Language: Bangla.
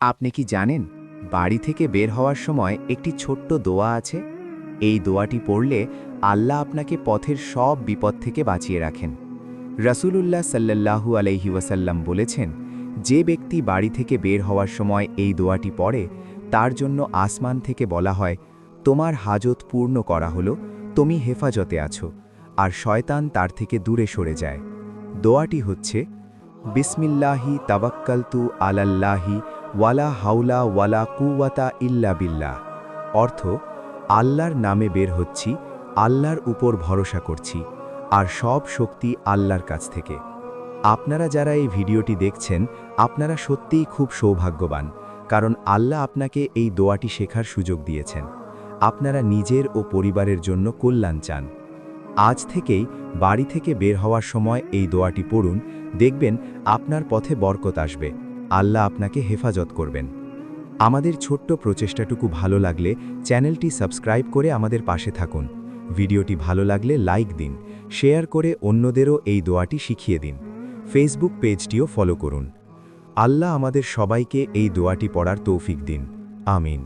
আপনি কি জানেন বাড়ি থেকে বের হওয়ার সময় একটি ছোট্ট দোয়া আছে? এই দোয়াটি পড়লে আল্লাহ আপনাকে পথের সব বিপদ থেকে বাঁচিয়ে রাখেন। রাসূলুল্লাহ সাল্লাল্লাহু আলাইহি ওয়াসাল্লাম বলেছেন, যে ব্যক্তি বাড়ি থেকে বের হওয়ার সময় এই দোয়াটি পড়ে তার জন্য আসমান থেকে বলা হয়, তোমার হাজত পূর্ণ করা হলো, তুমি হেফাজতে আছো, আর শয়তান তার থেকে দূরে সরে যায়। দোয়াটি হচ্ছে, বিসমিল্লাহি তাওয়াক্কালতু আলাল্লাহি ওয়ালা হাওলা ওয়ালা কুওয়াতা ইল্লা বিল্লাহ। অর্থ, আল্লাহর নামে বের হচ্ছি, আল্লাহর উপর ভরসা করছি, আর সব শক্তি আল্লাহর কাছ থেকে। আপনারা যারা এই ভিডিওটি দেখছেন, আপনারা সত্যিই খুব সৌভাগ্যবান, কারণ আল্লাহ আপনাকে এই দোয়াটি শেখার সুযোগ দিয়েছেন। আপনারা নিজের ও পরিবারের জন্য কল্যাণ চান। আজ থেকেই বাড়ি থেকে বের হওয়ার সময় এই দোয়াটি পড়ুন, দেখবেন আপনার পথে বরকত আসবে, আল্লাহ আপনাকে হেফাজত করবেন। আমাদের ছোট্ট প্রচেষ্টাটুকু ভালো লাগলে চ্যানেলটি সাবস্ক্রাইব করে আমাদের পাশে থাকুন। ভিডিওটি ভালো লাগলে লাইক দিন, শেয়ার করে অন্যদেরও এই দোয়াটি শিখিয়ে দিন। ফেসবুক পেজটিও ফলো করুন। আল্লাহ আমাদের সবাইকে এই দোয়াটি পড়ার তৌফিক দিন। আমিন।